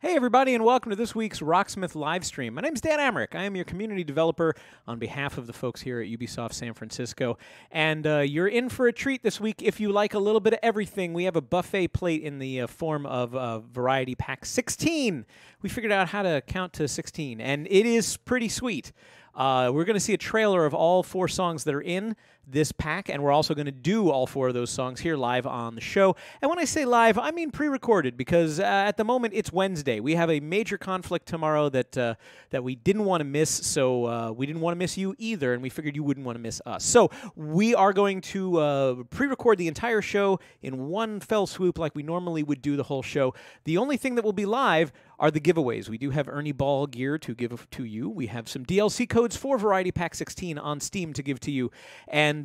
Hey everybody, and welcome to this week's Rocksmith live stream. My name is Dan Amrick. I am your community developer on behalf of the folks here at Ubisoft San Francisco. And you're in for a treat this week if you like a little bit of everything. We have a buffet plate in the form of Variety Pack 16. We figured out how to count to 16, and it is pretty sweet. We're going to see a trailer of all 4 songs that are in this pack, and we're also going to do all 4 of those songs here live on the show. And when I say live, I mean pre-recorded, because at the moment it's Wednesday. We have a major conflict tomorrow that we didn't want to miss, so we didn't want to miss you either, and we figured you wouldn't want to miss us. So we are going to pre-record the entire show in one fell swoop like we normally would do the whole show. The only thing that will be live are the giveaways. We do have Ernie Ball gear to give to you. We have some DLC codes for Variety Pack 16 on Steam to give to you. And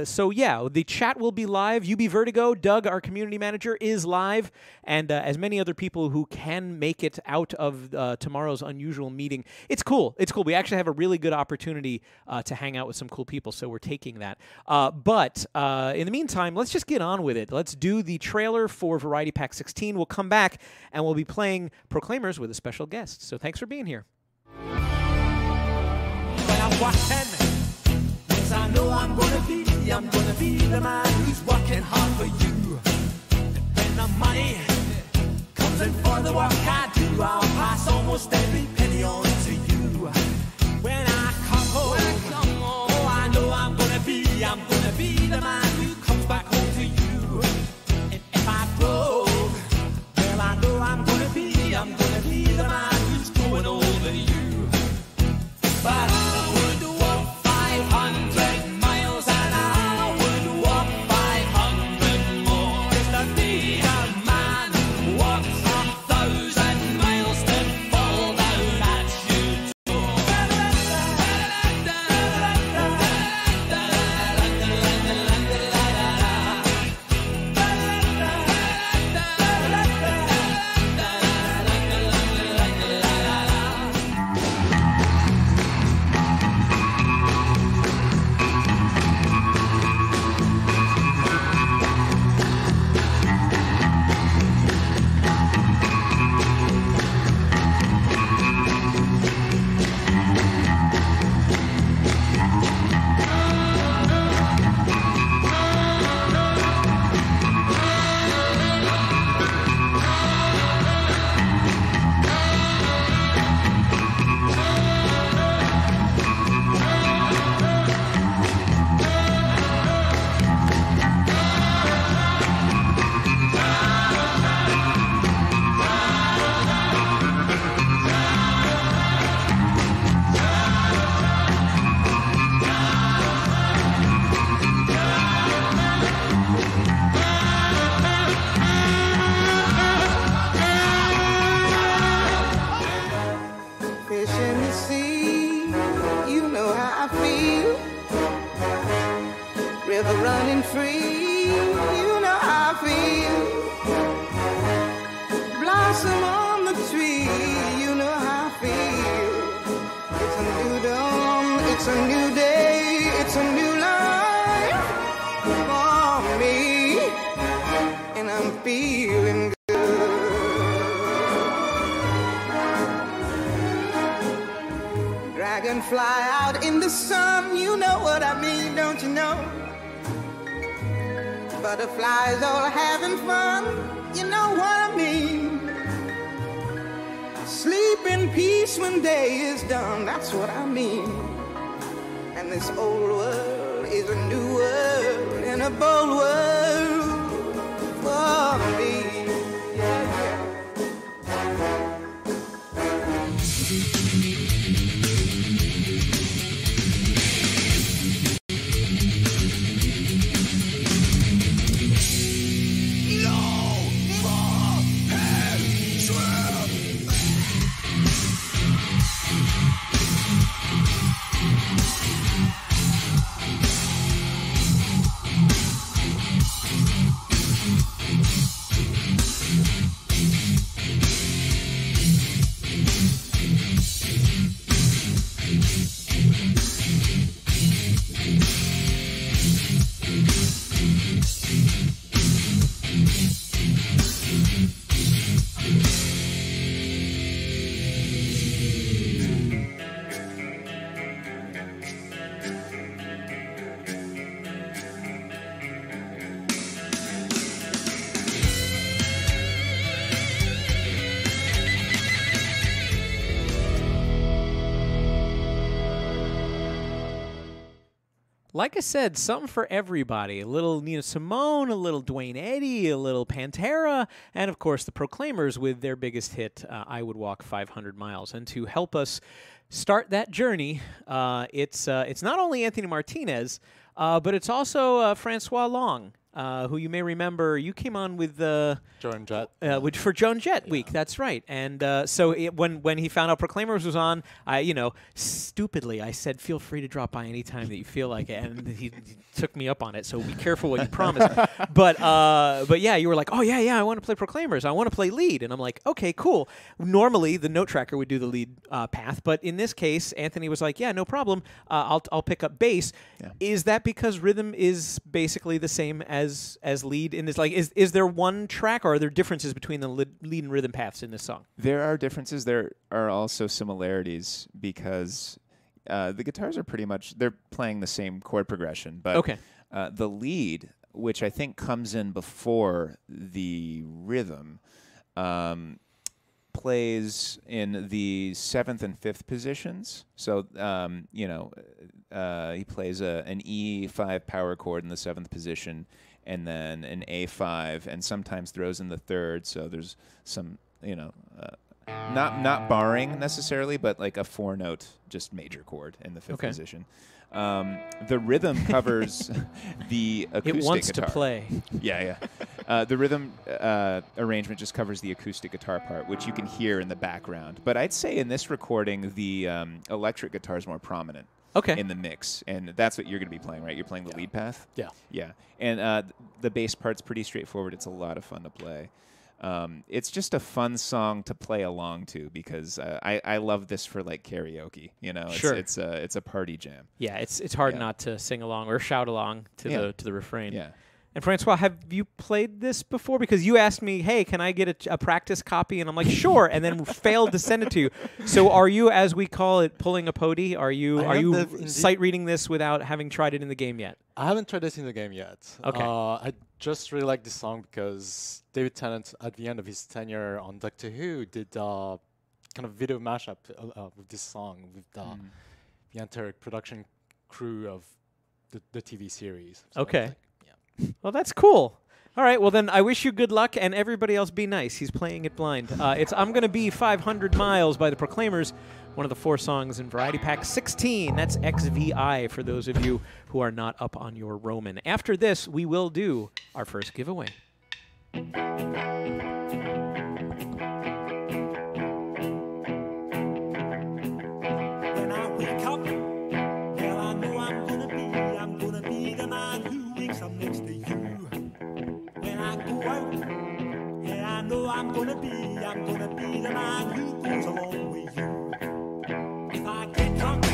so, yeah, the chat will be live. UB Vertigo, Doug, our community manager, is live. And as many other people who can make it out of tomorrow's unusual meeting. It's cool. It's cool. We actually have a really good opportunity to hang out with some cool people, so we're taking that. But in the meantime, let's just get on with it. Let's do the trailer for Variety Pack 16. We'll come back, and we'll be playing Proclaimers with a special guest. So thanks for being here. Yes, I know I'm gonna be the man who's working hard for you. And when the money comes in for the work I do, I'll pass almost every penny on to you. When I come home, oh, I know I'm gonna be the man who comes back home to you. And if I broke, well, I know I'm gonna be the man who's growing older than you. But I would walk 500 miles and I would walk 500 more just to be a man who walks 1,000 miles to fall down at your door. Fish in the sea, you know how I feel. River running free, you know how I feel. Blossom on the tree, you know how I feel. It's a new dawn, it's a new day, it's a new life for me, and I'm feeling good. Dragonfly out in the sun, you know what I mean, don't you know? Butterflies all having fun, you know what I mean. Sleep in peace when day is done, that's what I mean. And this old world is a new world and a bold world for me. Yeah, yeah. Like I said, something for everybody. A little Nina Simone, a little Dwayne Eddy, a little Pantera, and of course the Proclaimers with their biggest hit, I Would Walk 500 Miles. And to help us start that journey, it's not only Anthony Martinez, but it's also Francois Long, who you may remember. You came on with Joan Jett. for Joan Jett week. That's right. And so when he found out Proclaimers was on, stupidly I said, feel free to drop by anytime that you feel like it. And he took me up on it. So be careful what you promise. But yeah, you were like, oh yeah, I want to play Proclaimers. I want to play lead. And I'm like, okay, cool. Normally the note tracker would do the lead path, but in this case, Anthony was like, yeah, no problem. I'll pick up bass. Yeah. Is that because rhythm is basically the same as lead in this? Like, is there one track, or are there differences between the lead and rhythm paths in this song? There are differences. There are also similarities because the guitars are pretty much, they're playing the same chord progression. But okay. The lead, which I think comes in before the rhythm, plays in the 7th and 5th positions. So, he plays an E5 power chord in the 7th position, and then an A5, and sometimes throws in the 3rd. So there's some, not barring necessarily, but like a 4-note, just major chord in the 5th position. The rhythm covers the acoustic It wants guitar. to play. Yeah. The rhythm arrangement just covers the acoustic guitar part, which you can hear in the background. But I'd say in this recording, the electric guitar is more prominent. Okay. In the mix, and that's what you're going to be playing, right? You're playing the lead path? Yeah. And the bass part's pretty straightforward. It's a lot of fun to play. It's just a fun song to play along to because I love this for like karaoke. Sure. It's a party jam. Yeah, it's hard not to sing along or shout along to the refrain. Yeah. And Francois, have you played this before? Because you asked me, hey, can I get a practice copy? And I'm like, sure, and then failed to send it to you. So are you, as we call it, pulling a pody? Are you sight reading this without having tried it in the game yet? I haven't tried this in the game yet. Okay. I just really like this song because David Tennant, at the end of his tenure on Doctor Who, did kind of video mashup with this song with the entire production crew of the TV series. So okay. Well, that's cool. All right, well then I wish you good luck, and everybody else be nice. He's playing it blind. It's I'm Gonna Be 500 Miles by the Proclaimers, one of the 4 songs in Variety Pack 16. That's XVI for those of you who are not up on your Roman. After this, we will do our first giveaway. When I wake up, well, I know I'm gonna be the man who wakes up next to you. When I go out, yeah, I know I'm gonna be the man who goes along with you. If I get drunk,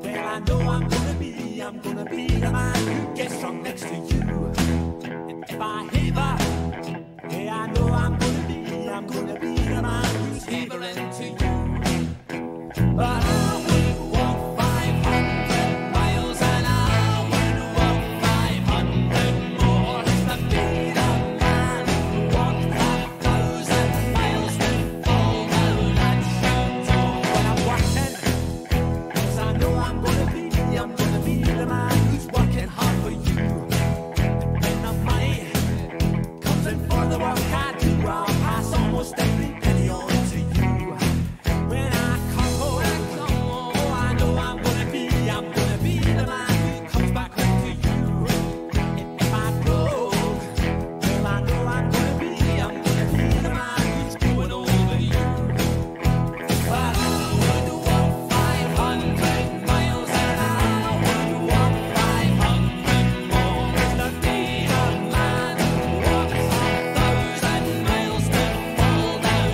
well, I know I'm gonna be the man who gets drunk next to you. And if I haver, yeah, I know I'm gonna be the man who's havering to you. But I would walk 500 miles and I would walk 500 more to be the man who walked 1,000 miles to fall down that shore. When I'm working, 'cause I know I'm gonna be the man who's working hard for you. And when the money comes in for the work I do, I'll pass almost every penny on to you. When I come home, oh, I know I'm gonna be the man who comes back home to you. And if I go, well, I know I'm gonna be the man who's going over you. But I would walk 500 miles and I would walk 500 more to be the man who walks 1,000 miles to fall down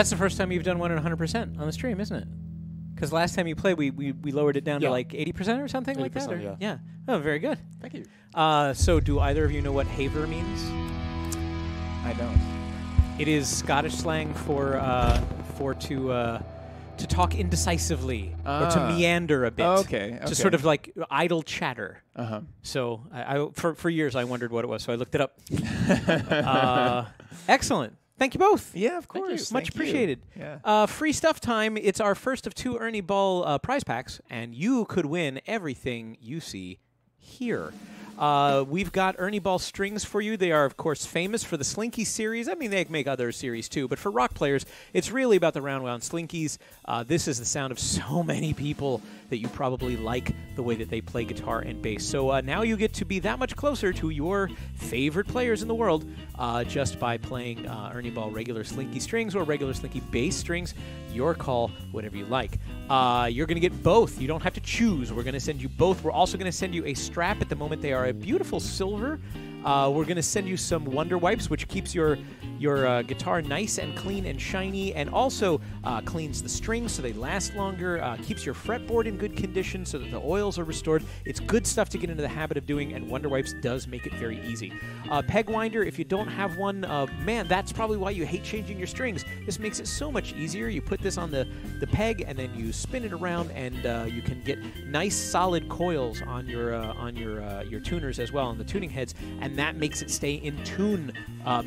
That's the first time you've done one at 100% on the stream, isn't it? Because last time you played, we lowered it down to like 80% or something like that? Or? Yeah. Oh, very good. Thank you. So do either of you know what haver means? I don't. It is Scottish slang for to talk indecisively or to meander a bit. Okay. To sort of like idle chatter. Uh-huh. So for years I wondered what it was, so I looked it up. Excellent. Thank you both. Yeah, of course. Much appreciated. Yeah. Free stuff time. It's our first of 2 Ernie Ball prize packs, and you could win everything you see here. We've got Ernie Ball strings for you. They are, of course, famous for the Slinky series. I mean, they make other series, too. But for rock players, it's really about the round-wound Slinkies. This is the sound of so many people that you probably like the way that they play guitar and bass. So now you get to be that much closer to your favorite players in the world just by playing Ernie Ball regular Slinky strings or regular Slinky bass strings. Your call, whatever you like. You're going to get both. You don't have to choose. We're going to send you both. We're also going to send you a strap. At the moment, they are a beautiful silver. We're going to send you some Wonder Wipes, which keeps your guitar nice and clean and shiny, and also cleans the strings so they last longer, keeps your fretboard in good condition so that the oils are restored. It's good stuff to get into the habit of doing, and Wonder Wipes does make it very easy. Peg winder, if you don't have one, man, that's probably why you hate changing your strings. This makes it so much easier. You put this on the peg, and then you spin it around, and you can get nice solid coils on your tuners as well, on the tuning heads, and that makes it stay in tune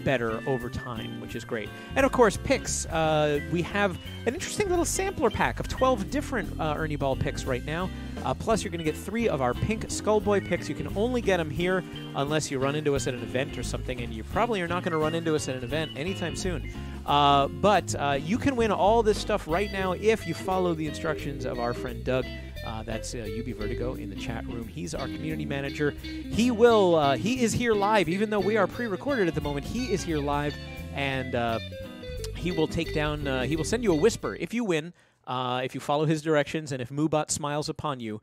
better over time, which is great. And of course, picks. We have an interesting little sampler pack of 12 different Ernie Ball picks right now. Plus, you're going to get 3 of our pink Skullboy picks. You can only get them here unless you run into us at an event or something, and you probably are not going to run into us at an event anytime soon. But you can win all this stuff right now if you follow the instructions of our friend Doug. That's UB Vertigo in the chat room. He's our community manager. He is here live, even though we are pre-recorded at the moment. He is here live, and he will take down. He will send you a whisper if you win. If you follow his directions, and if Moobot smiles upon you,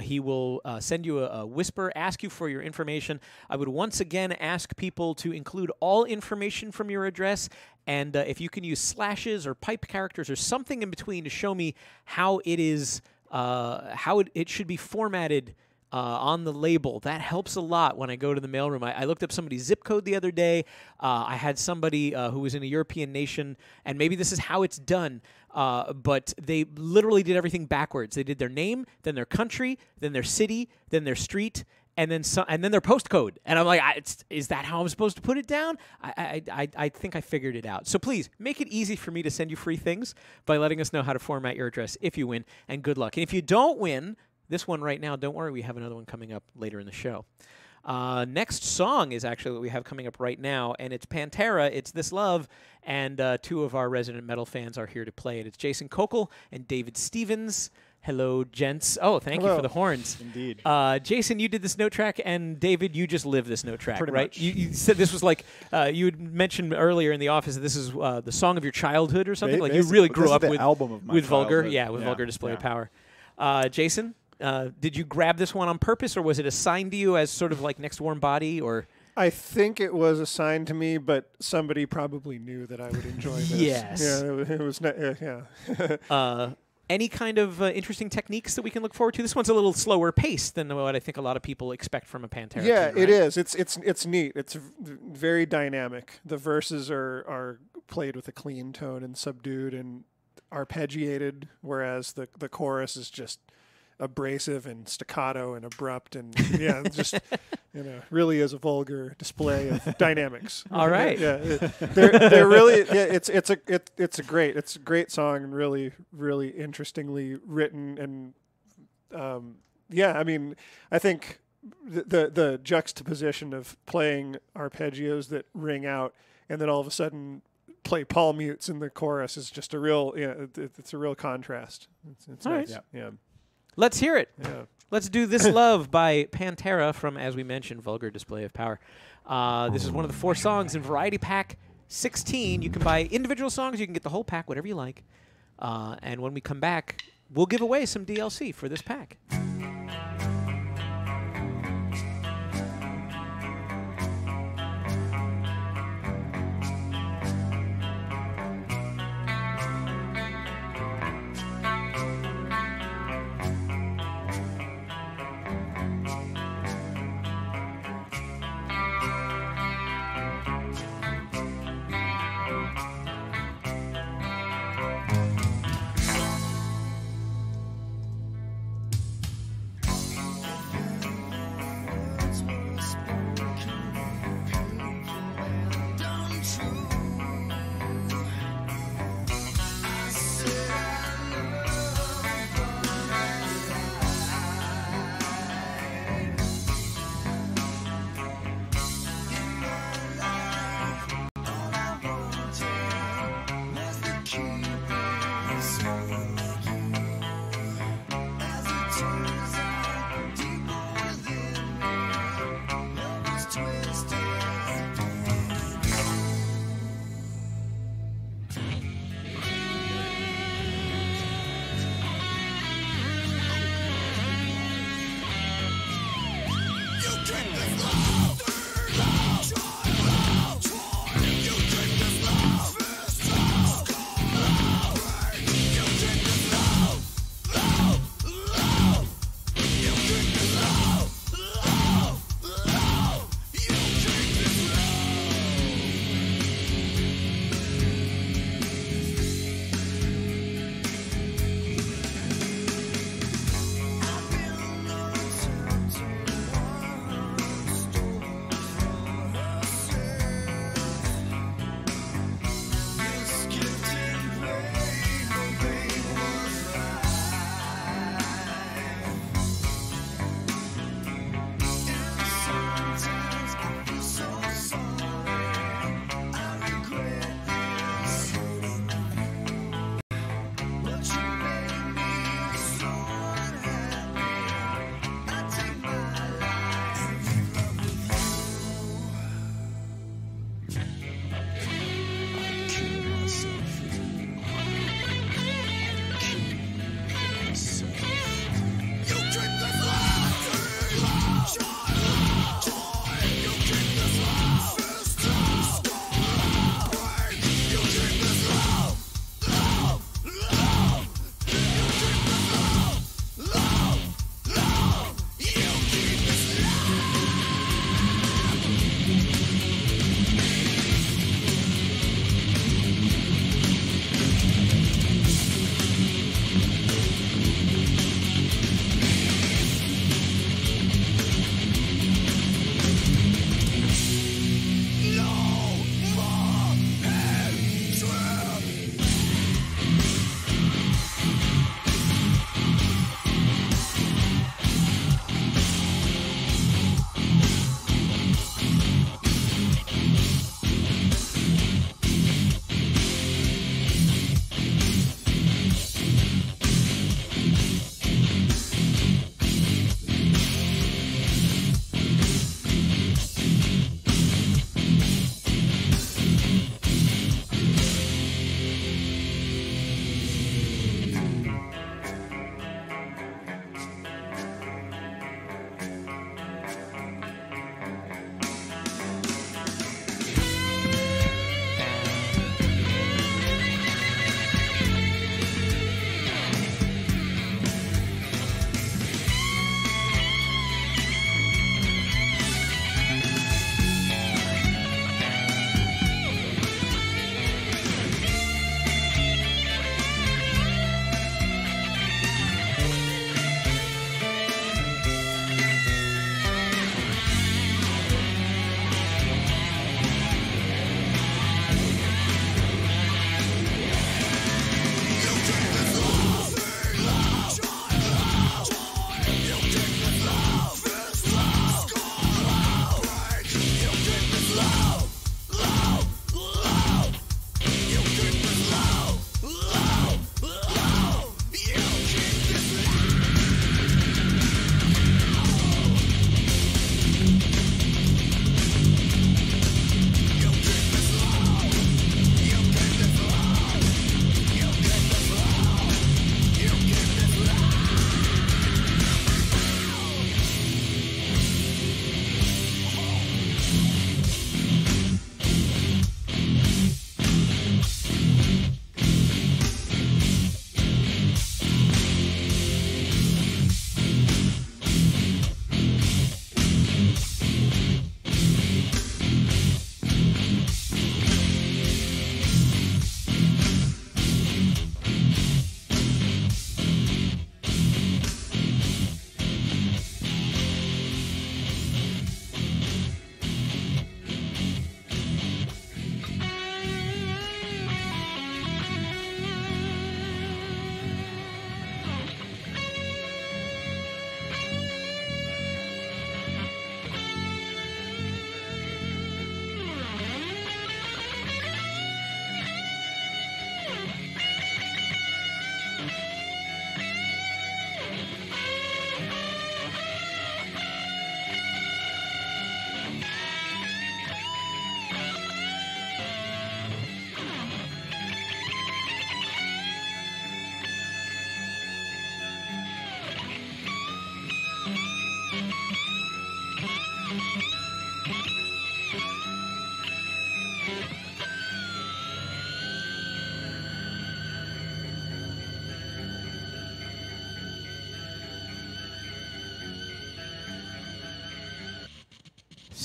he will send you a whisper, ask you for your information. I would once again ask people to include all information from your address, and if you can use slashes or pipe characters or something in between to show me how it is, how it should be formatted on the label. That helps a lot when I go to the mailroom. I looked up somebody's zip code the other day. I had somebody who was in a European nation, and maybe this is how it's done, but they literally did everything backwards. They did their name, then their country, then their city, then their street, and then their postcode. And I'm like, is that how I'm supposed to put it down? I think I figured it out. So please, make it easy for me to send you free things by letting us know how to format your address if you win, and good luck. And if you don't win this one right now, don't worry, we have another one coming up later in the show. Next song is actually what we have coming up right now, and it's Pantera, It's This Love, and 2 of our resident metal fans are here to play it. It's Jason Kokel and David Stevens. Hello, gents. Oh, thank you for the horns. Indeed. Jason, you did this note track, and David, you just live this note track, Pretty right? much. You said this was like, you had mentioned earlier in the office that this is the song of your childhood or something? Like you really grew up with album of my with Vulgar, childhood. with Vulgar Display of Power. Jason? Did you grab this one on purpose, or was it assigned to you as sort of like Next Warm Body, or? I think it was assigned to me, but somebody probably knew that I would enjoy this. Yes. Yeah, it was. Yeah. Any kind of interesting techniques that we can look forward to? This one's a little slower paced than what I think a lot of people expect from a Pantera. Yeah, tune, it right? is. It's neat. It's very dynamic. The verses are played with a clean tone and subdued and arpeggiated, whereas the chorus is just abrasive and staccato and abrupt and just really is a vulgar display of dynamics. All right. They're really it's a great song and really interestingly written and I mean I think the juxtaposition of playing arpeggios that ring out and then all of a sudden play palm mutes in the chorus is just a real it's a real contrast. It's all nice. right. Yeah. Let's hear it. Yeah. Let's do This Love by Pantera from, as we mentioned, Vulgar Display of Power. This is one of the 4 songs in Variety Pack 16. You can buy individual songs. You can get the whole pack, whatever you like. And when we come back, we'll give away some DLC for this pack.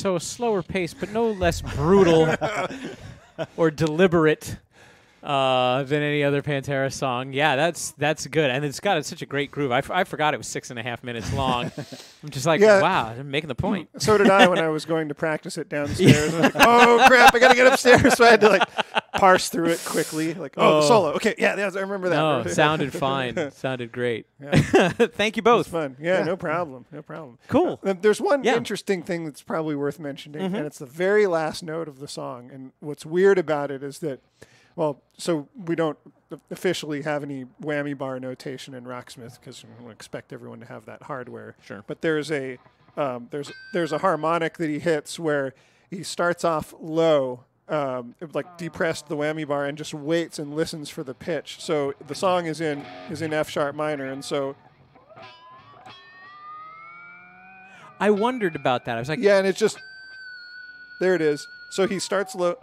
So a slower pace, but no less brutal or deliberate than any other Pantera song. Yeah, that's good, and it's got such a great groove. I forgot it was 6.5 minutes long. I'm just like, wow, I'm making the point. So did I when I was going to practice it downstairs. I was like, oh crap, I gotta get upstairs. So I had to like parse through it quickly. Like, the solo. Okay, yeah, I remember that. No, sounded fine. Sounded great. Yeah. Thank you both. It was fun. Yeah, no problem. No problem. Cool. There's one interesting thing that's probably worth mentioning, and it's the very last note of the song. And what's weird about it is that, well, so we don't officially have any whammy bar notation in Rocksmith because we don't expect everyone to have that hardware. Sure. But there's a harmonic that he hits where he starts off low, like depressed the whammy bar, and just waits and listens for the pitch. So the song is in F sharp minor, and so I wondered about that. I was like, yeah, and it's just there it is. So he starts low.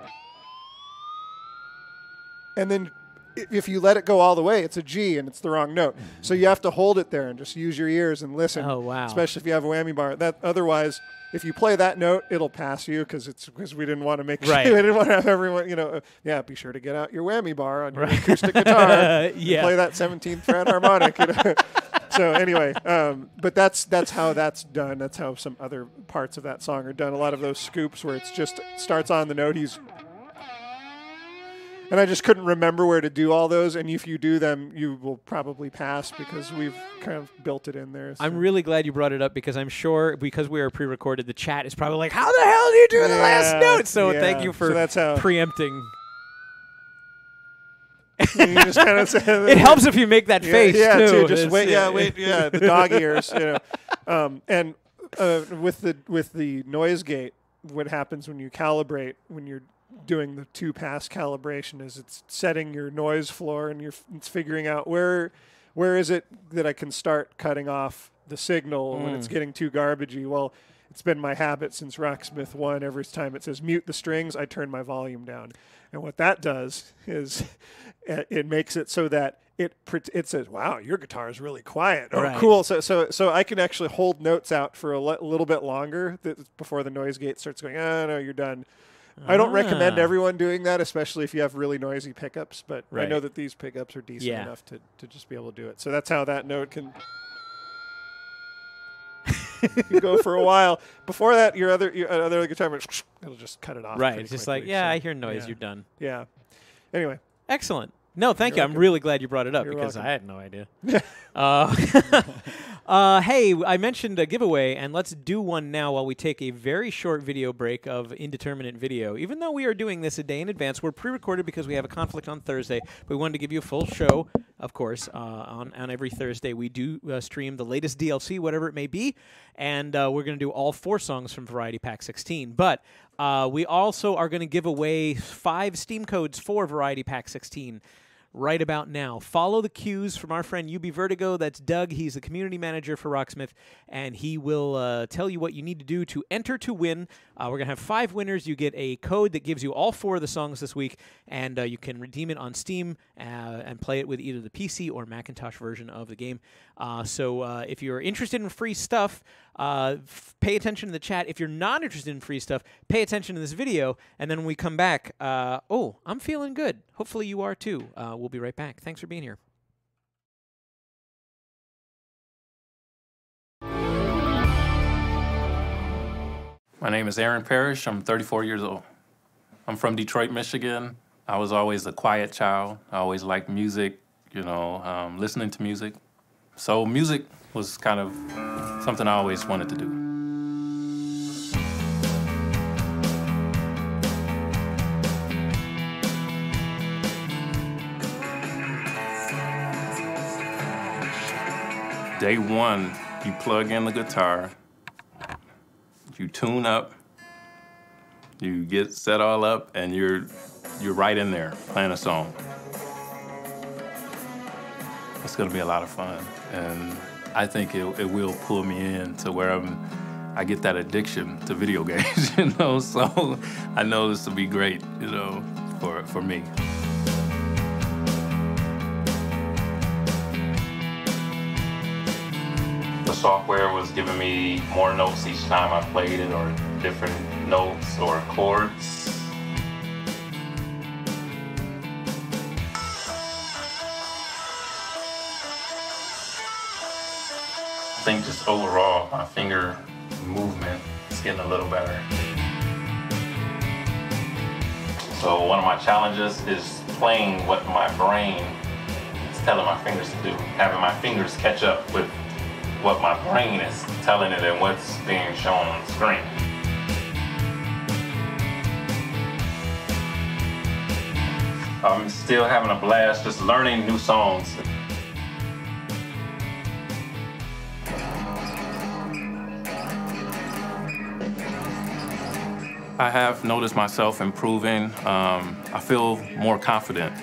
And then if you let it go all the way, it's a G and it's the wrong note. So you have to hold it there and just use your ears and listen. Oh, wow. Especially if you have a whammy bar. Otherwise, if you play that note, it'll pass you because we didn't want to make sure. Right. We didn't want to have everyone, be sure to get out your whammy bar on your acoustic guitar. Yeah. Play that 17th fret harmonic. So anyway, but that's how that's done. That's how some other parts of that song are done. A lot of those scoops where it's just starts on the note. And I just couldn't remember where to do all those. And if you do them, you will probably pass because we've kind of built it in there. So. I'm really glad you brought it up because I'm sure because we are pre-recorded, the chat is probably like, how the hell do you do the last note? So thank you for preempting. You just kind of say it helps if you make that face too. Just wait. The dog ears. And with the noise gate, what happens when you calibrate when you're doing the 2-pass calibration is it's setting your noise floor and it's figuring out where is it that I can start cutting off the signal when it's getting too garbagey. Well, it's been my habit since Rocksmith 1. Every time it says mute the strings, I turn my volume down. And what that does is it makes it so that it says, wow, your guitar is really quiet. Oh, cool. So I can actually hold notes out for a little bit longer before the noise gate starts going, oh, no, you're done. I don't recommend everyone doing that, especially if you have really noisy pickups, but I know that these pickups are decent enough to just be able to do it. So that's how that note can go for a while. Before that, your other guitar, it'll just cut it off. Right. It's just quickly. like, I hear noise, you're done. Yeah. Anyway. Excellent. No, thank you. I'm really glad you brought it up because I had no idea. Hey, I mentioned a giveaway, and let's do one now while we take a very short video break of indeterminate video. Even though we are doing this a day in advance, we're pre-recorded because we have a conflict on Thursday. We wanted to give you a full show, of course. On every Thursday, we do stream the latest DLC, whatever it may be, and we're going to do all 4 songs from Variety Pack 16. But we also are going to give away 5 Steam codes for Variety Pack 16. Right about now. Follow the cues from our friend UB Vertigo. That's Doug. He's the community manager for Rocksmith, and he will tell you what you need to do to enter to win. We're going to have 5 winners. You get a code that gives you all 4 of the songs this week, and you can redeem it on Steam and play it with either the PC or Macintosh version of the game. So if you're interested in free stuff, pay attention to the chat. If you're not interested in free stuff, pay attention to this video, and then when we come back, I'm feeling good. Hopefully you are too. We'll be right back. Thanks for being here. My name is Aaron Parrish. I'm 34 years old. I'm from Detroit, Michigan. I was always a quiet child. I always liked music, listening to music. So music was kind of something I always wanted to do. Day one, you plug in the guitar, you tune up, you get set all up, and you're right in there playing a song. It's gonna be a lot of fun, and I think it will pull me in to where I get that addiction to video games, so I know this will be great, for me. The software was giving me more notes each time I played it, or different notes or chords. I think just overall, my finger movement is getting a little better. So one of my challenges is playing what my brain is telling my fingers to do. Having my fingers catch up with what my brain is telling it and what's being shown on the screen. I'm still having a blast just learning new songs. I have noticed myself improving. I feel more confident.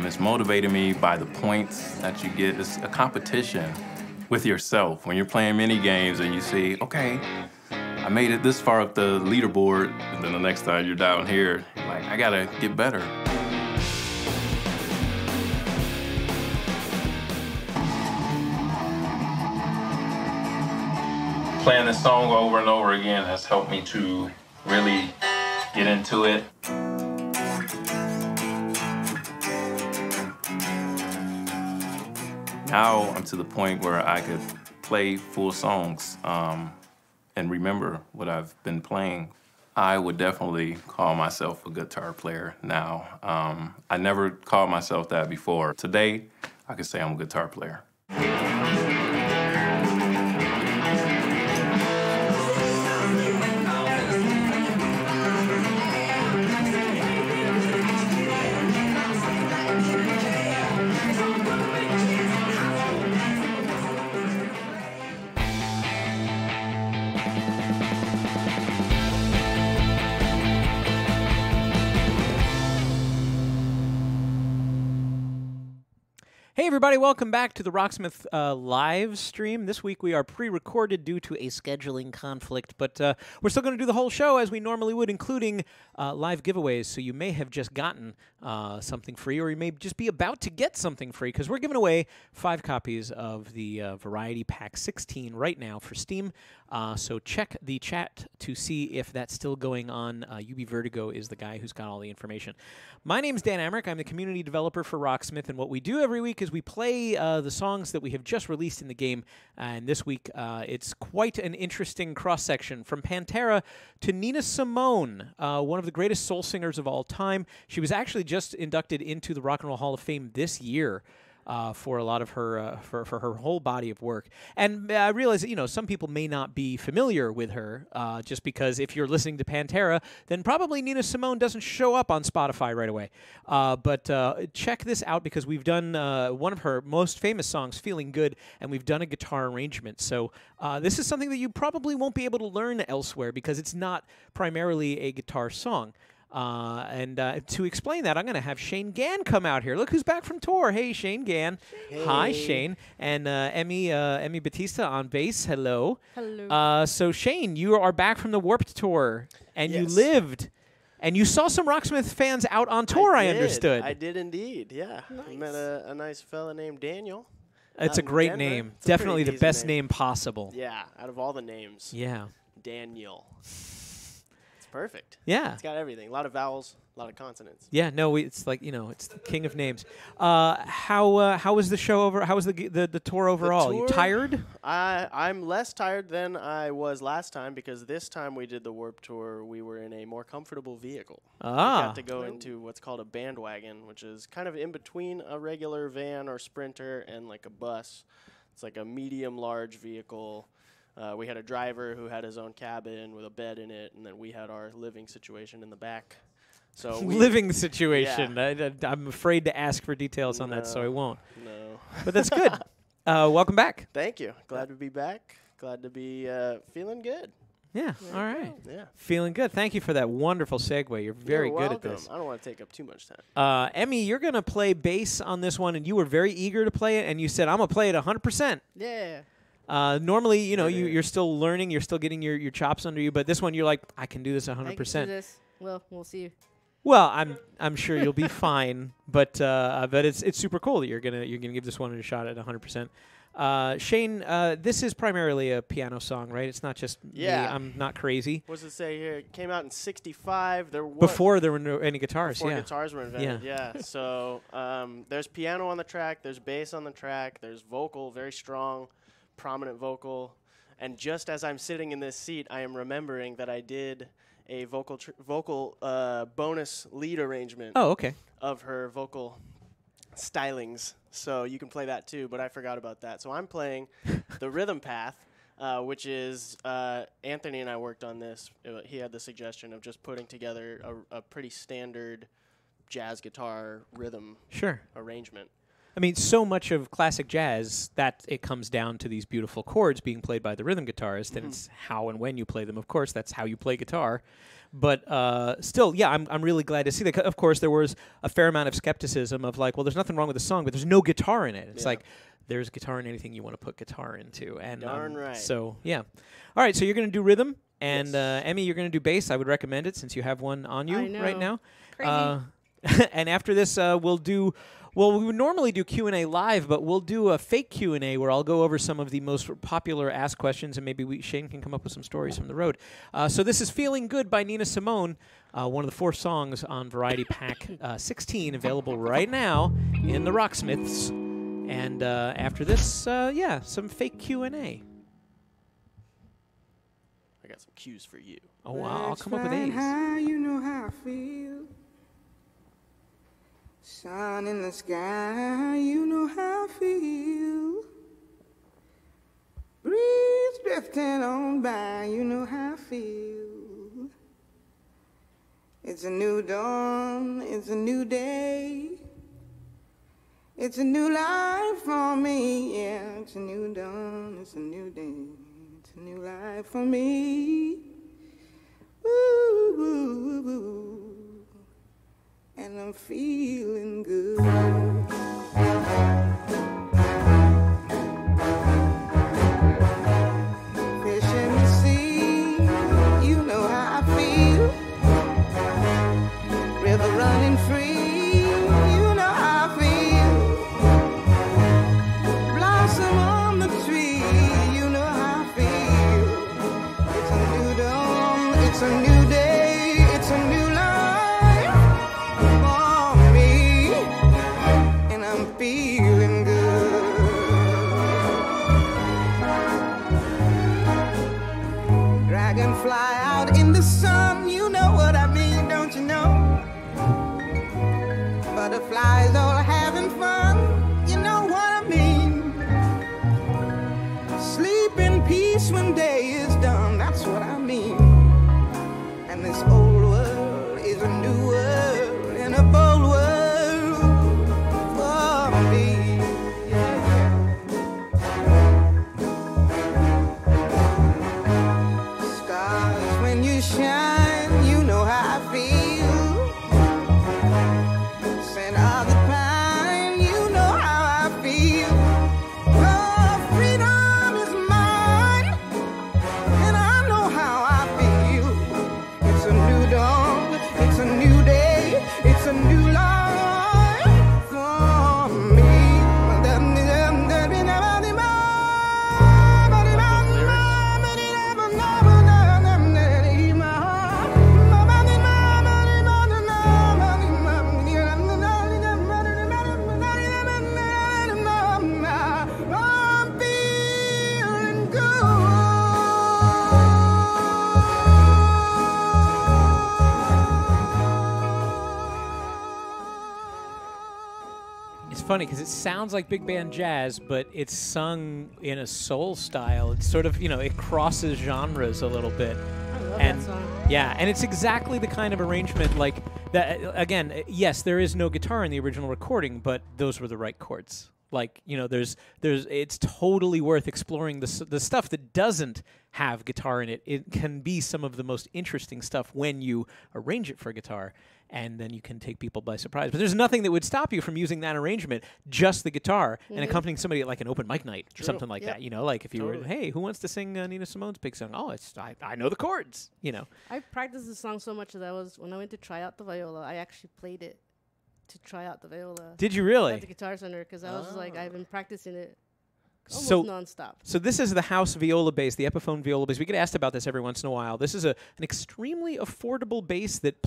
It's motivating me by the points that you get. It's a competition with yourself. When you're playing mini games and you see, okay, I made it this far up the leaderboard, and then the next time you're down here, you're like, I gotta get better. Playing this song over and over again has helped me to really get into it. Now I'm to the point where I could play full songs and remember what I've been playing. I would definitely call myself a guitar player now. I never called myself that before. Today, I could say I'm a guitar player. Hey everybody, welcome back to the Rocksmith live stream. This week we are pre-recorded due to a scheduling conflict, but we're still going to do the whole show as we normally would, including live giveaways. So you may have just gotten something free, or you may just be about to get something free, because we're giving away 5 copies of the Variety Pack 16 right now for Steam. So check the chat to see if that's still going on. UB Vertigo is the guy who's got all the information. My name's Dan Amrick. I'm the community developer for Rocksmith, and what we do every week is we play the songs that we have just released in the game. And this week, it's quite an interesting cross-section, from Pantera to Nina Simone, one of the greatest soul singers of all time. She was actually just inducted into the Rock and Roll Hall of Fame this year. For a lot of her, for her whole body of work. And I realize that, you know, some people may not be familiar with her, just because if you're listening to Pantera, then probably Nina Simone doesn't show up on Spotify right away. But check this out, because we've done one of her most famous songs, Feeling Good, and we've done a guitar arrangement. So this is something that you probably won't be able to learn elsewhere, because it's not primarily a guitar song. And to explain that, I'm going to have Shane Gann come out here. Look who's back from tour. Hey, Shane Gann. Hey. Hi, Shane. And Emmy Batista on bass. Hello. Hello. So, Shane, you are back from the Warped Tour, and Yes. you lived. And you saw some Rocksmith fans out on tour, I understood. I did indeed, yeah. Nice. I met a nice fella named Daniel. It's a out in great Denver. name. It's a pretty Definitely the decent best name possible. Yeah, out of all the names. Yeah. Daniel. It's perfect. Yeah. It's got everything. A lot of vowels, a lot of consonants. Yeah, no, it's like, you know, it's the king of names. How was the show over? How was the tour overall? You tired? I'm less tired than I was last time, because this time we did the Warped Tour, we were in a more comfortable vehicle. We got to go into what's called a bandwagon, which is kind of in between a regular van or Sprinter and like a bus. It's like a medium-large vehicle. We had a driver who had his own cabin with a bed in it, and then we had our living situation in the back. So living situation. Yeah. I'm afraid to ask for details on that, so I won't. No. But that's good. Welcome back. Thank you. Glad to be back. Glad to be feeling good. Yeah, all right. Yeah. Feeling good. Thank you for that wonderful segue. You're very good at this. I don't want to take up too much time. Emmy, you're going to play bass on this one, and you were very eager to play it, and you said, I'm going to play it 100%. Yeah. Normally, you know, you're still learning, you're still getting your chops under you, but this one you're like, I can do this 100%. I can do this. Well, we'll see. Well, I'm sure you'll be fine, but it's super cool that you're gonna give this one a shot at 100%. Shane, this is primarily a piano song, right? It's not just me. I'm not crazy. What does it say here? It came out in '65. Before there were any guitars. Before guitars were invented. Yeah. So there's piano on the track. There's bass on the track. There's vocal, very strong, prominent vocal. And just as I'm sitting in this seat, I am remembering that I did a vocal bonus lead arrangement. Oh, okay. Of her vocal stylings, so you can play that too, but I forgot about that. So I'm playing the rhythm path, which is Anthony and I worked on this. He had the suggestion of just putting together a pretty standard jazz guitar rhythm arrangement. I mean, so much of classic jazz that it comes down to these beautiful chords being played by the rhythm guitarist, and it's how and when you play them. Of course, that's how you play guitar. But still, yeah, I'm really glad to see that. Of course, there was a fair amount of skepticism of like, well, there's nothing wrong with the song, but there's no guitar in it. It's like, there's guitar in anything you want to put guitar into. And darn right. So, yeah. All right, so you're going to do rhythm, and Emmy, you're going to do bass. I would recommend it since you have one on you right now. Crazy. And after this, we'll do... Well, we would normally do Q&A live, but we'll do a fake Q&A where I'll go over some of the most popular asked questions, and maybe Shane can come up with some stories from the road. So this is Feeling Good by Nina Simone, one of the 4 songs on Variety Pack 16, available right now in the Rocksmiths. And after this, some fake Q&A. I got some cues for you. Oh, wow. I'll come up with these. You know how I feel. Sun in the sky, you know how I feel. Breeze drifting on by, you know how I feel. It's a new dawn, it's a new day. It's a new life for me, yeah. It's a new dawn, it's a new day. It's a new life for me. Ooh, ooh, ooh. And I'm feeling good. Fish in the sea, you know how I feel. River running free, you know how I feel. Blossom on the tree, you know how I feel. It's a new dawn, it's a new day, it's a new life. Feeling good. Dragonfly out in the sun, you know what I mean, don't you know? Butterflies all having fun, you know what I mean? Sleep in peace when day is done, that's what I mean. And this old world is a new world and a bold world. Shine, you know how I feel. Scent of the pine, you know how I feel. Oh, freedom is mine, and I know how I feel. It's a new dawn, it's a new day, it's a new life for me. Funny because it sounds like big band jazz, but it's sung in a soul style. It's sort of, it crosses genres a little bit. I love that song. Yeah, and it's exactly the kind of arrangement like that. Again, yes, there is no guitar in the original recording, but those were the right chords. Like, you know, it's totally worth exploring the stuff that doesn't have guitar in it. It can be some of the most interesting stuff when you arrange it for guitar, and then you can take people by surprise. But there's nothing that would stop you from using that arrangement, just the guitar, and accompanying somebody at like an open mic night or something like that. You know, like if you were, hey, who wants to sing Nina Simone's big song? Oh, I know the chords, you know. I practiced the song so much that when I went to try out the viola, I actually played it to try out the viola. Did you really? At the Guitar Center, because I was like, I've been practicing it almost nonstop. So this is the house viola bass, the Epiphone viola bass. We get asked about this every once in a while. This is an extremely affordable bass that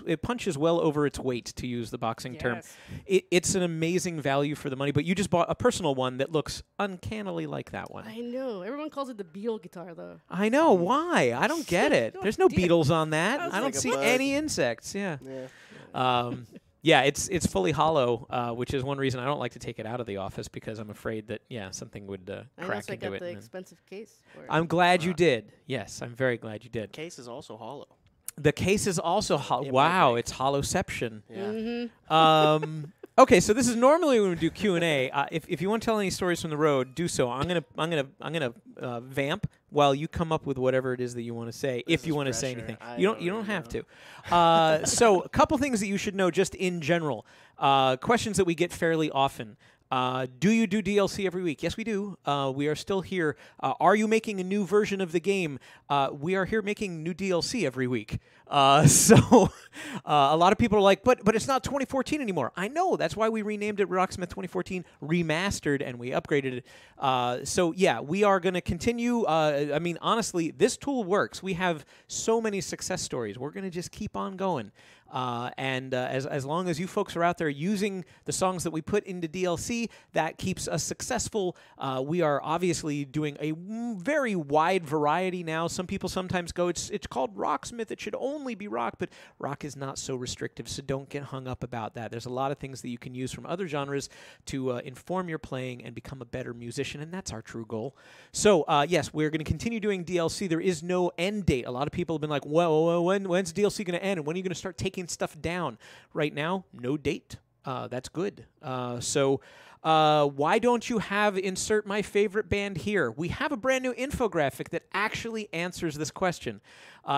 it punches well over its weight, to use the boxing term. It's an amazing value for the money, but you just bought a personal one that looks uncannily like that one. I know. Everyone calls it the Beatle guitar, though. I know. Why? I don't get it. There's no beetles on that. I don't see any insects. Yeah. Yeah, it's fully hollow, which is one reason I don't like to take it out of the office, because I'm afraid that something would crack into it. I got the expensive case. I'm glad you did. Yes, I'm very glad you did. The case is also hollow. The case is also hollow. Wow, it's hollowception. Yeah. Okay, so this is normally when we do Q&A. If you want to tell any stories from the road, do so. I'm gonna vamp while you come up with whatever it is that you want to say. If you want to say anything, you don't have to. So a couple things that you should know just in general. Questions that we get fairly often. Do you do DLC every week? Yes, we do. We are still here. Are you making a new version of the game? We are here making new DLC every week. So a lot of people are like, but it's not 2014 anymore. I know. That's why we renamed it Rocksmith 2014 Remastered, and we upgraded it. So yeah, we are going to continue. I mean, honestly, this tool works. We have so many success stories. We're going to just keep on going. And as long as you folks are out there using the songs that we put into DLC, that keeps us successful. We are obviously doing a very wide variety now. Some people sometimes go, it's called Rocksmith. It should only be rock, but rock is not so restrictive, so don't get hung up about that. There's a lot of things that you can use from other genres to inform your playing and become a better musician, and that's our true goal. So, yes, we're going to continue doing DLC. There is no end date. A lot of people have been like, well, when's DLC going to end, and when are you going to start taking stuff down? Right now, no date. That's good. So why don't you have insert my favorite band here? We have a brand new infographic that actually answers this question.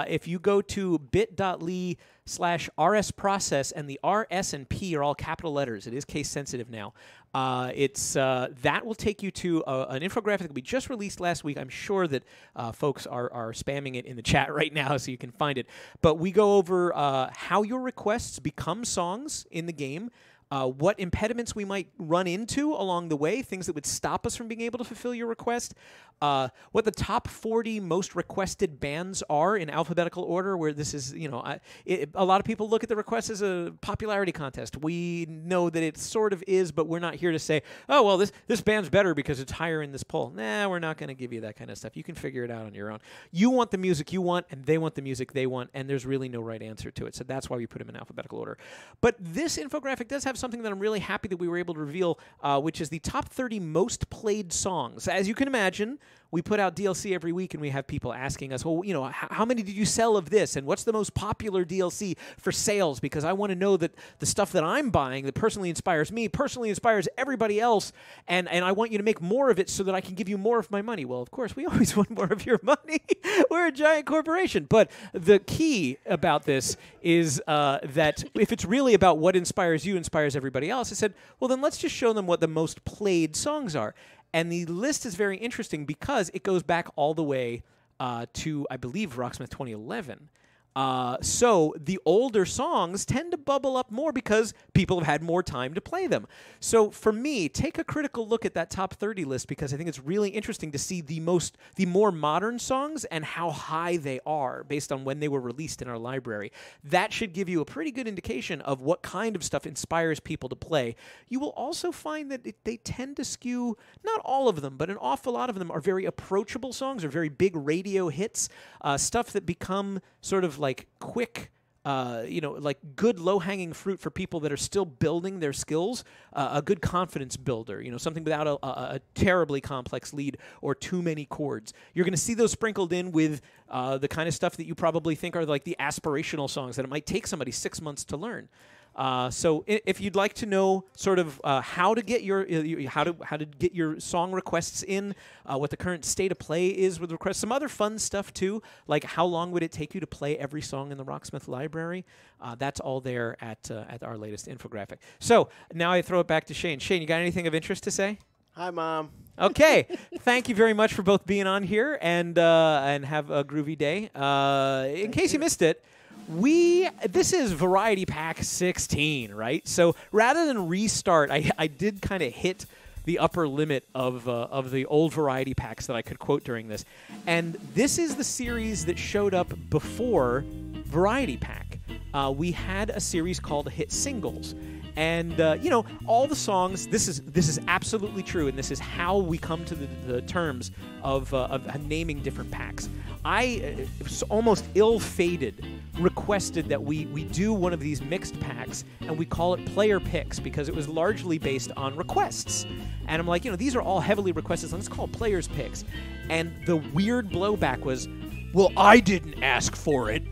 If you go to bit.ly/rsprocess, and the R, S, and P are all capital letters. It is case sensitive now. That will take you to an infographic that we just released last week. I'm sure that folks are spamming it in the chat right now, so you can find it. But we go over how your requests become songs in the game, what impediments we might run into along the way, things that would stop us from being able to fulfill your request, what the top 40 most requested bands are in alphabetical order, where this is, a lot of people look at the request as a popularity contest. We know that it sort of is, but we're not here to say, oh, well, this band's better because it's higher in this poll. Nah, we're not going to give you that kind of stuff. You can figure it out on your own. You want the music you want, and they want the music they want, and there's really no right answer to it. So that's why we put them in alphabetical order. But this infographic does have something that I'm really happy that we were able to reveal, which is the top 30 most played songs. As you can imagine, we put out DLC every week, and we have people asking us, well, how many did you sell of this? And what's the most popular DLC for sales? Because I want to know that the stuff that I'm buying that personally inspires me, personally inspires everybody else, and I want you to make more of it so that I can give you more of my money. Well, of course, we always want more of your money. We're a giant corporation. But the key about this is that if it's really about what inspires you, inspires everybody else, I said, well, then let's just show them what the most played songs are. And the list is very interesting because it goes back all the way to, I believe, Rocksmith 2011. So the older songs tend to bubble up more because people have had more time to play them. So for me, take a critical look at that top 30 list, because I think it's really interesting to see the more modern songs and how high they are based on when they were released in our library. That should give you a pretty good indication of what kind of stuff inspires people to play. You will also find that they tend to skew, not all of them, but an awful lot of them are very approachable songs, or very big radio hits, stuff that become sort of like quick, like good low-hanging fruit for people that are still building their skills, a good confidence builder, something without a terribly complex lead or too many chords. You're going to see those sprinkled in with the kind of stuff that you probably think are like the aspirational songs that it might take somebody 6 months to learn. So if you'd like to know sort of how to get your how to get your song requests in, what the current state of play is with requests, some other fun stuff too, like how long would it take you to play every song in the Rocksmith library, that's all there at our latest infographic. So now I throw it back to Shane. Shane, you got anything of interest to say? Hi, Mom. Okay. Thank you very much for both being on here, and have a groovy day. In case you missed it, this is Variety Pack 16, right? So rather than restart, I did kind of hit the upper limit of the old Variety Packs that I could quote during this. And this is the series that showed up before Variety Pack. We had a series called Hit Singles. And, all the songs, this is absolutely true, and this is how we come to the terms of naming different packs. I almost ill-fated requested that we do one of these mixed packs, and we call it player picks, because it was largely based on requests. And I'm like, these are all heavily requested, so let's call it players picks. And the weird blowback was, well, I didn't ask for it.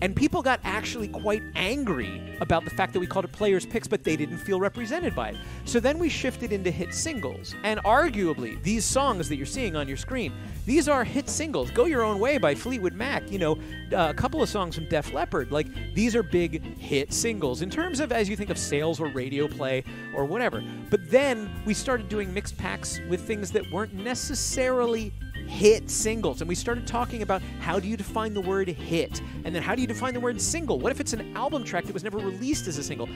And people got actually quite angry about the fact that we called it players' picks, but they didn't feel represented by it. So then we shifted into hit singles. And arguably, these songs that you're seeing on your screen, these are hit singles. Go Your Own Way by Fleetwood Mac, a couple of songs from Def Leppard. Like, these are big hit singles in terms of as you think of sales or radio play or whatever. But then we started doing mixed packs with things that weren't necessarily hit singles, and we started talking about how do you define the word hit, and then how do you define the word single? What if it's an album track that was never released as a single?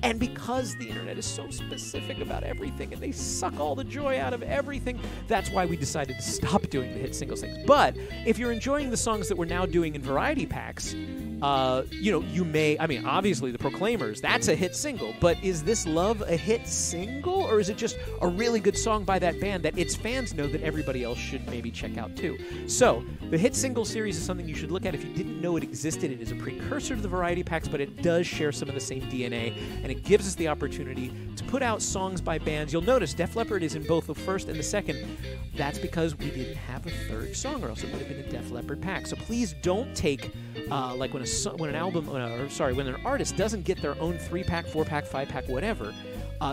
And because the internet is so specific about everything and they suck all the joy out of everything, that's why we decided to stop doing the hit singles things. But if you're enjoying the songs that we're now doing in variety packs, you may, obviously the Proclaimers, that's a hit single, but is This Love a hit single, or is it just a really good song by that band that its fans know that everybody else should maybe check out too? So the hit single series is something you should look at. If you didn't know it existed, it is a precursor to the variety packs, but it does share some of the same DNA, and it gives us the opportunity to put out songs by bands. You'll notice Def Leppard is in both the first and the second. That's because we didn't have a third song, or else it would have been a Def Leppard pack. So please don't take when an artist doesn't get their own 3-pack, 4-pack, 5-pack, whatever.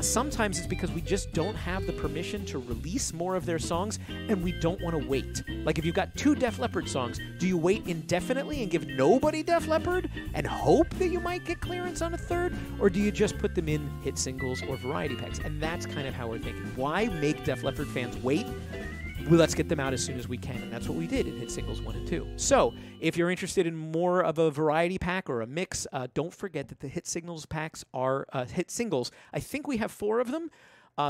Sometimes it's because we just don't have the permission to release more of their songs, and we don't want to wait. Like, if you've got 2 Def Leppard songs, do you wait indefinitely and give nobody Def Leppard and hope that you might get clearance on a third? Or do you just put them in hit singles or variety packs? And that's kind of how we're thinking. Why make Def Leppard fans wait? Well, let's get them out as soon as we can, and that's what we did in Hit Singles 1 and 2. So, if you're interested in more of a variety pack or a mix, don't forget that the Hit Singles packs are Hit Singles. I think we have 4 of them.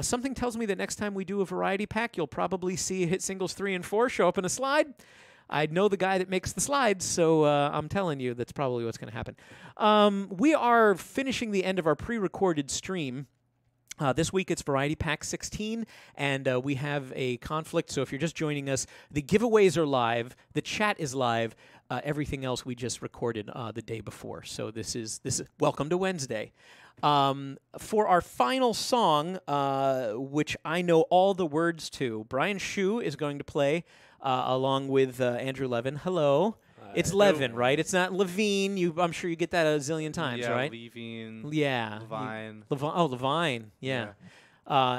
Something tells me that next time we do a variety pack, you'll probably see Hit Singles 3 and 4 show up in a slide. I know the guy that makes the slides, so I'm telling you that's probably what's going to happen. We are finishing the end of our pre-recorded stream. This week it's Variety Pack 16, and we have a conflict. So if you're just joining us, the giveaways are live, the chat is live, everything else we just recorded the day before. So this is welcome to Wednesday. For our final song, which I know all the words to, Brian Shu is going to play along with Andrew Levin. Hello. It's Levin, right? It's not Levine. I'm sure you get that a zillion times, right? Levine. Yeah. Levine. Levine. Yeah.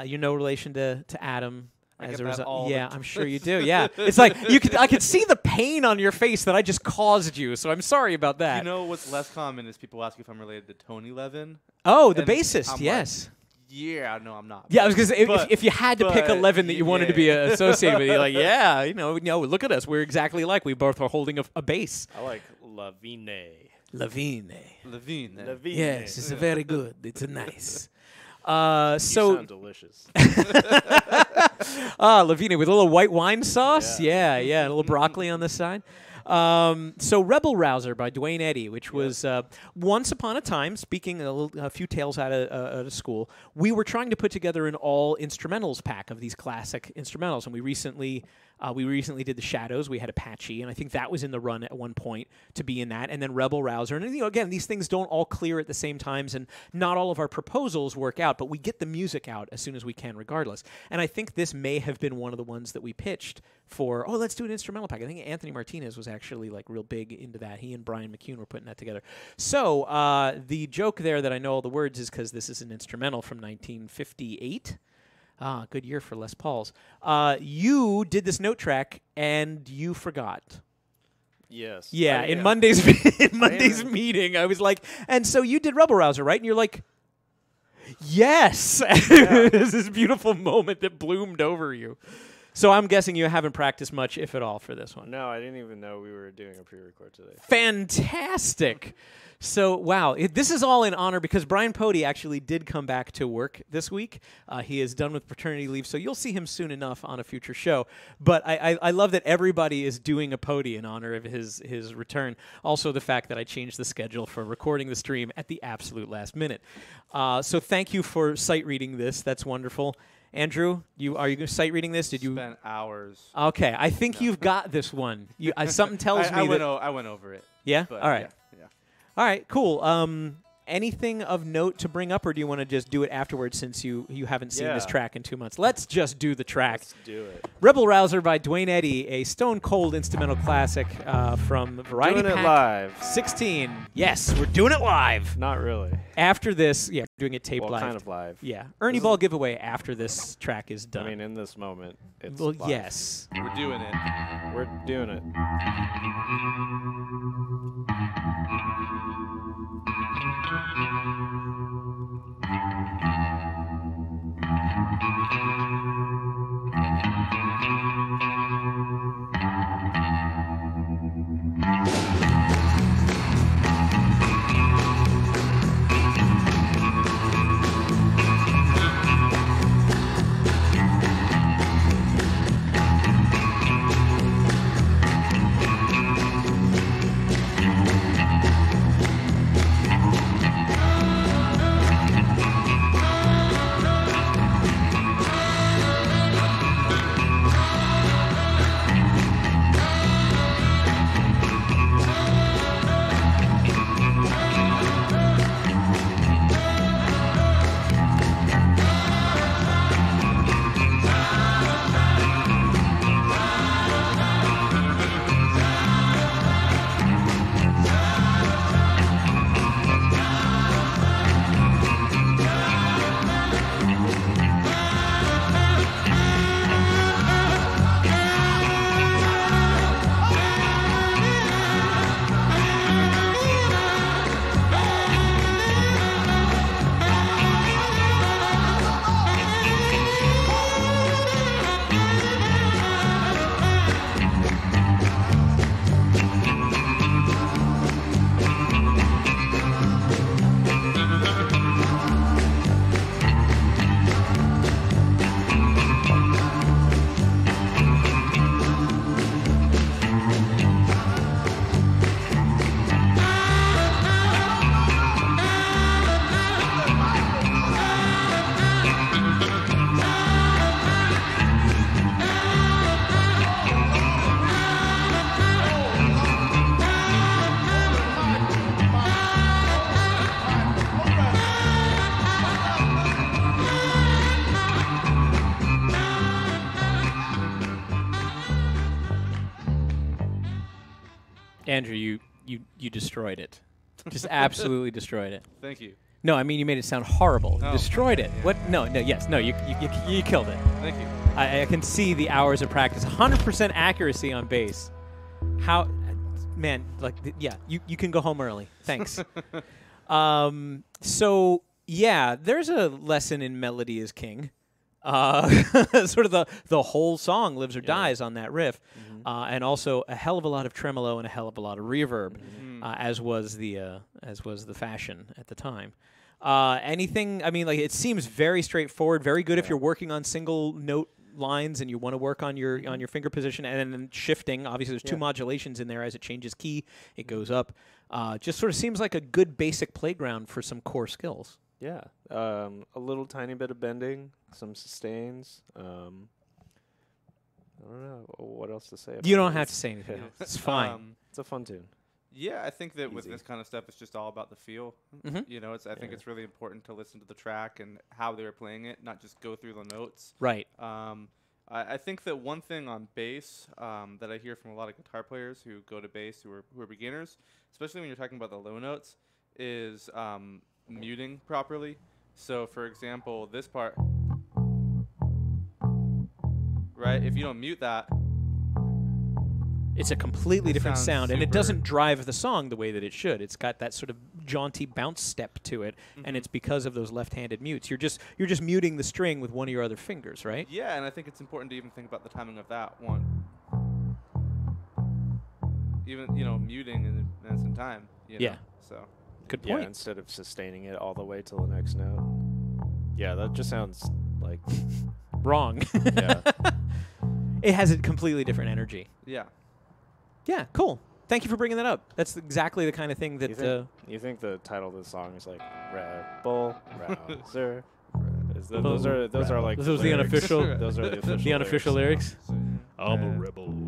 You're no relation to Adam. I get that all yeah, I'm sure you do. Yeah. It's like I could see the pain on your face that I just caused you, so I'm sorry about that. You know what's less common is people ask if I'm related to Tony Levin. Oh, the bassist, yes. Yeah, no, I'm not. Yeah, I was going to say, if you had to pick a Levin that you wanted to be associated with, you're like, yeah, look at us. We're exactly alike. We both are holding a bass. I like Lavine. Lavine. Levine. Yes, it's very good. It's nice. You sound delicious. Lavine with a little white wine sauce. Yeah, a little broccoli on the side. So Rebel Rouser by Dwayne Eddy, which was once upon a time, speaking a few tales out of school, we were trying to put together an all instrumentals pack of these classic instrumentals, and we recently did the Shadows. We had Apache, and I think that was in the run at one point to be in that, and then Rebel Rouser. And again, these things don't all clear at the same times, and not all of our proposals work out, but we get the music out as soon as we can regardless. And I think this may have been one of the ones that we pitched for, oh, let's do an instrumental pack. I think Anthony Martinez was actually like real big into that. He and Brian McCune were putting that together. So the joke there that I know all the words is because this is an instrumental from 1958. Ah, good year for Les Pauls. You did this note track and you forgot. Yes. Yeah, in Monday's meeting, I was like, and so you did Rebel Rouser, right? And you're like, yes. Yeah. This is a beautiful moment that bloomed over you. So I'm guessing you haven't practiced much, if at all, for this one. No, I didn't even know we were doing a pre-record today. Fantastic. So, wow. This is all in honor because Brian Pody actually did come back to work this week. He is done with paternity leave, so you'll see him soon enough on a future show. But I love that everybody is doing a Pody in honor of his return. Also, the fact that I changed the schedule for recording the stream at the absolute last minute. So thank you for sight reading this. That's wonderful. Andrew, are you sight reading this? Did you spent hours? Okay, I think you've got this one. Something tells me that I went over it. Yeah. But All right. Yeah. All right. Cool. Anything of note to bring up, or do you want to just do it afterwards since you haven't seen this track in 2 months? Let's just do the track. Let's do it. Rebel Rouser by Dwayne Eddy, a stone cold instrumental classic from Variety Doing Pack it live. 16. Yes, we're doing it live. Not really. After this, we're doing it taped live. Kind of live. Yeah. Ernie Ball giveaway after this track is done. I mean, in this moment, it's well, live. yes. We're doing it. We're doing it. Andrew, you destroyed it. Just absolutely destroyed it. Thank you. No, I mean you made it sound horrible. You Oh, destroyed okay, it. yeah. What? No, yes, no. You killed it. Thank you. I can see the hours of practice. 100% accuracy on bass. How, man? You can go home early. Thanks. So yeah, there's a lesson in melody is king. Sort of the whole song lives or dies on that riff, and also a hell of a lot of tremolo and a hell of a lot of reverb, as was the fashion at the time. Anything? I mean, like it seems very straightforward, very good if you're working on single note lines and you want to work on your finger position and then shifting. Obviously, there's two modulations in there. As it changes key, it goes up. Just sort of seems like a good basic playground for some core skills. Yeah, a little tiny bit of bending, some sustains. I don't know what else to say. You don't have to say anything else. It's fine. It's a fun tune. Yeah, I think that with Easy. this kind of stuff, it's just all about the feel. Mhm. You know, I think it's really important to listen to the track and how they were playing it, not just go through the notes. Right. I think that one thing on bass that I hear from a lot of guitar players who go to bass who are beginners, especially when you're talking about the low notes, is muting properly. So, for example, this part, right? If you don't mute that, it's a completely different sound, and it super- doesn't drive the song the way that it should. It's got that sort of jaunty bounce step to it, and it's because of those left-handed mutes. You're just muting the string with one of your other fingers, right? Yeah, and I think it's important to even think about the timing of that one. Even, muting in some time. Yeah. So. Good Yeah, point. instead of sustaining it all the way till the next note. Yeah, that just sounds like Wrong. yeah. It has a completely different energy. Yeah. Yeah, cool. Thank you for bringing that up. That's exactly the kind of thing that... You think the title of the song is like Rebel Rouser? Those are like Those are the lyrics. unofficial. Those are the official. The unofficial lyrics. I'm a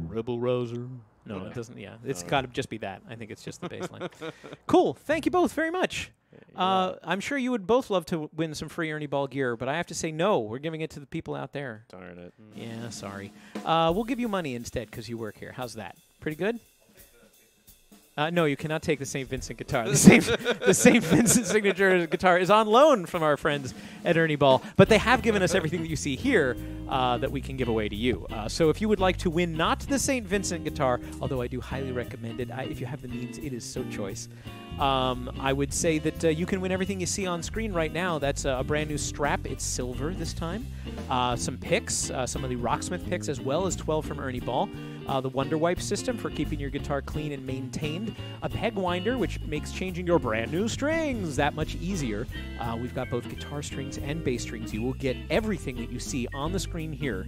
rebel rouser. No, it doesn't. Yeah, it's got to just be that. I think it's just the bass line. Cool. Thank you both very much. I'm sure you would both love to win some free Ernie Ball gear, but I have to say no. We're giving it to the people out there. Darn it. Yeah, sorry. We'll give you money instead because you work here. How's that? Pretty good? No, you cannot take the St. Vincent guitar. The St. Vincent signature guitar is on loan from our friends at Ernie Ball, but they have given us everything that you see here that we can give away to you. So if you would like to win not the St. Vincent guitar, although I do highly recommend it, if you have the means, it is so choice. I would say that you can win everything you see on screen right now. That's a brand new strap. It's silver this time. Some picks, some of the Rocksmith picks, as well as 12 from Ernie Ball. The Wonder Wipe system for keeping your guitar clean and maintained. A peg winder, which makes changing your brand new strings that much easier. We've got both guitar strings and bass strings. You will get everything that you see on the screen here.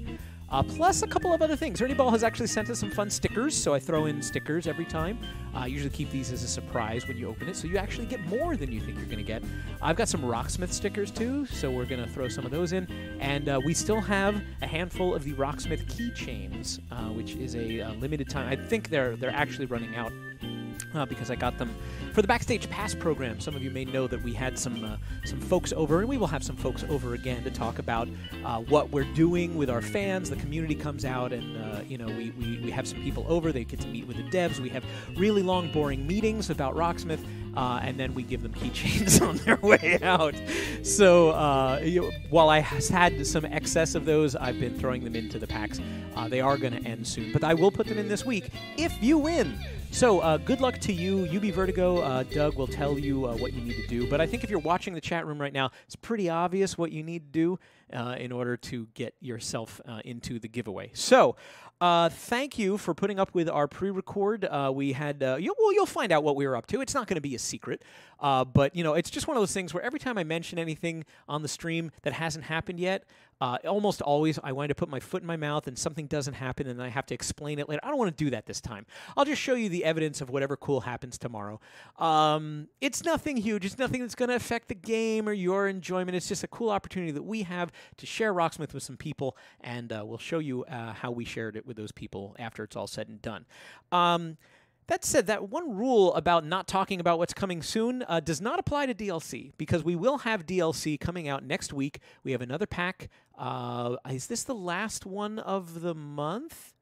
Plus a couple of other things. Ernie Ball has actually sent us some fun stickers, so I throw in stickers every time. I usually keep these as a surprise when you open it, so you actually get more than you think you're going to get. I've got some Rocksmith stickers too, so we're going to throw some of those in. And we still have a handful of the Rocksmith keychains, which is a limited time. I think they're actually running out. Because I got them for the Backstage Pass program. Some of you may know that we had some folks over, and we will have some folks over again to talk about what we're doing with our fans. The community comes out, and we have some people over. They get to meet with the devs. We have really long, boring meetings about Rocksmith, and then we give them keychains on their way out. So while I had some excess of those, I've been throwing them into the packs. They are going to end soon, but I will put them in this week if you win. So good luck to you. UB Vertigo, Doug will tell you what you need to do. But I think if you're watching the chat room right now, it's pretty obvious what you need to do in order to get yourself into the giveaway. So thank you for putting up with our pre-record. We had, you'll find out what we were up to. It's not going to be a secret. But, it's just one of those things where every time I mention anything on the stream that hasn't happened yet, almost always I wind up putting my foot in my mouth and something doesn't happen and I have to explain it later. I don't want to do that this time. I'll just show you the evidence of whatever cool happens tomorrow. It's nothing huge. It's nothing that's going to affect the game or your enjoyment. It's just a cool opportunity that we have to share Rocksmith with some people, and we'll show you how we shared it with those people after it's all said and done. That said, that one rule about not talking about what's coming soon does not apply to DLC, because we will have DLC coming out next week. We have another pack. Is this the last one of the month?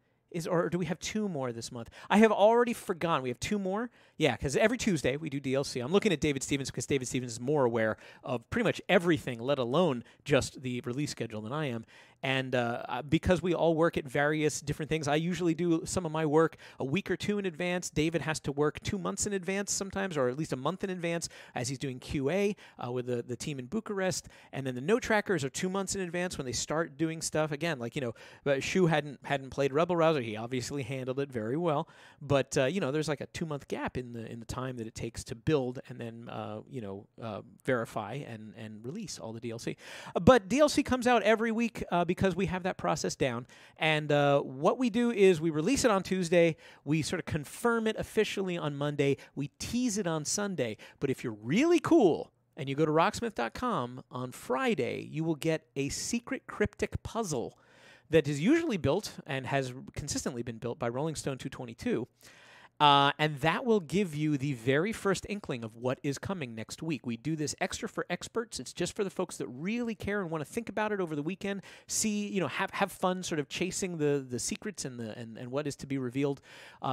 Or do we have two more this month? I have already forgotten. We have two more? Yeah, because every Tuesday we do DLC. I'm looking at David Stevens because David Stevens is more aware of pretty much everything, let alone just the release schedule, than I am. And because we all work at various different things, I usually do some of my work a week or two in advance. David has to work 2 months in advance sometimes, or at least a month in advance, as he's doing QA with the team in Bucharest. And then the note trackers are 2 months in advance when they start doing stuff. Again, like, Shu hadn't played Rebel Rouser. He obviously handled it very well. But, there's like a 2-month gap in the time that it takes to build and then, verify and release all the DLC. But DLC comes out every week because we have that process down. And what we do is we release it on Tuesday. We sort of confirm it officially on Monday. We tease it on Sunday. But if you're really cool and you go to rocksmith.com on Friday, you will get a secret cryptic puzzle that is usually built and has consistently been built by Rolling Stone 222. And that will give you the very first inkling of what is coming next week. We do this extra for experts. It's just for the folks that really care and want to think about it over the weekend, see, have fun sort of chasing the secrets and what is to be revealed.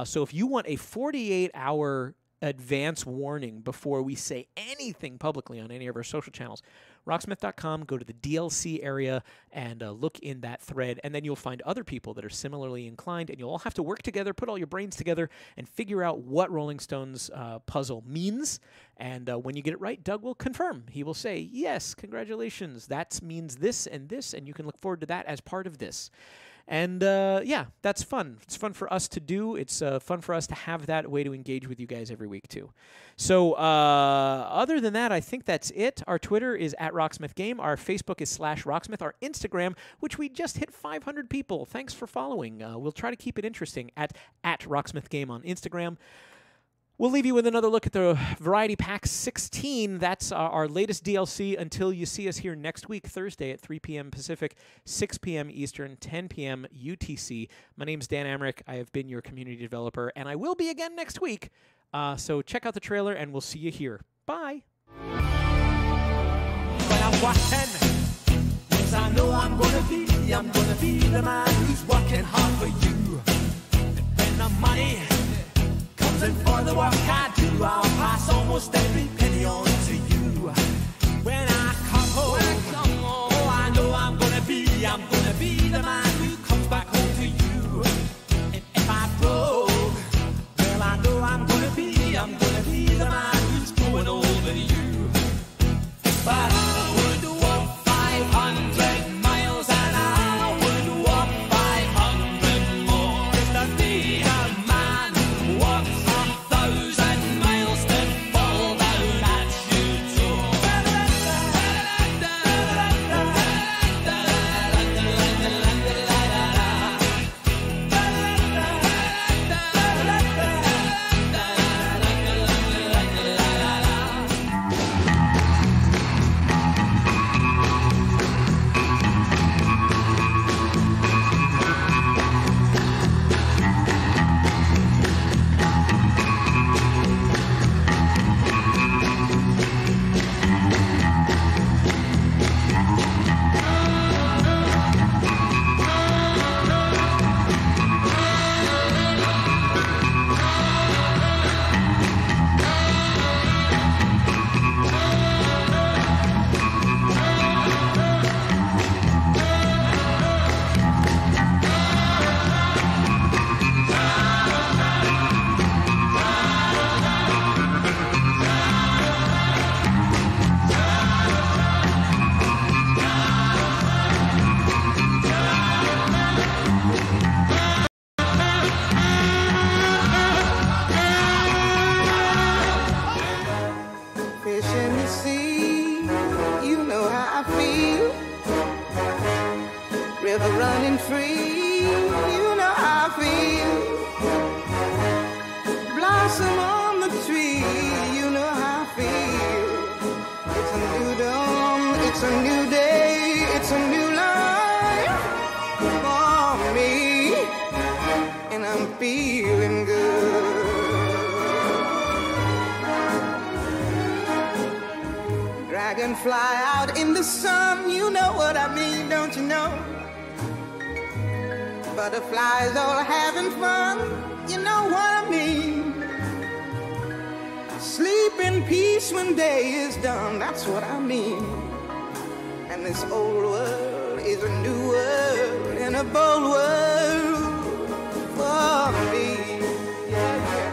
So if you want a 48-hour advance warning before we say anything publicly on any of our social channels, Rocksmith.com, go to the DLC area and look in that thread, and then you'll find other people that are similarly inclined, and you'll all have to work together, put all your brains together, and figure out what Rolling Stone's puzzle means. And when you get it right, Doug will confirm. He will say, yes, congratulations, that means this, and you can look forward to that as part of this. And yeah, that's fun. It's fun for us to do. It's fun for us to have that way to engage with you guys every week, too. So other than that, I think that's it. Our Twitter is @RocksmithGame. Our Facebook is /Rocksmith. Our Instagram, which we just hit 500 people. Thanks for following. We'll try to keep it interesting at @RocksmithGame on Instagram. We'll leave you with another look at the Variety Pack 16. That's our latest DLC until you see us here next week, Thursday at 3 p.m. Pacific, 6 p.m. Eastern, 10 p.m. UTC. My name's Dan Amrich. I have been your community developer, and I will be again next week. So check out the trailer, and we'll see you here. Bye. Well, I'm watching, 'cause I know I'm gonna be the man who's working hard for you. And when the money comes in for the work I do, I'll pass almost every penny on to you. When I come home, oh, I know I'm gonna be the man who comes back home to you. And if I broke, well, I know I'm gonna be the man who's growing older than you. But I would walk 500 miles and I would walk 500 more just to be a man who walks 1,000 miles to fall down at your door. Fish in the sea, you know how I feel. River running free, you know how I feel. Blossom on the tree, you know how I feel. It's a new dawn, it's a new day, it's a new life for me, and I'm feeling good. Dragonfly out in the sun, you know what I mean, don't you know? Butterflies all having fun, you know what I mean. Sleep in peace when day is done, that's what I mean. And this old world is a new world and a bold world for me. Yeah, yeah.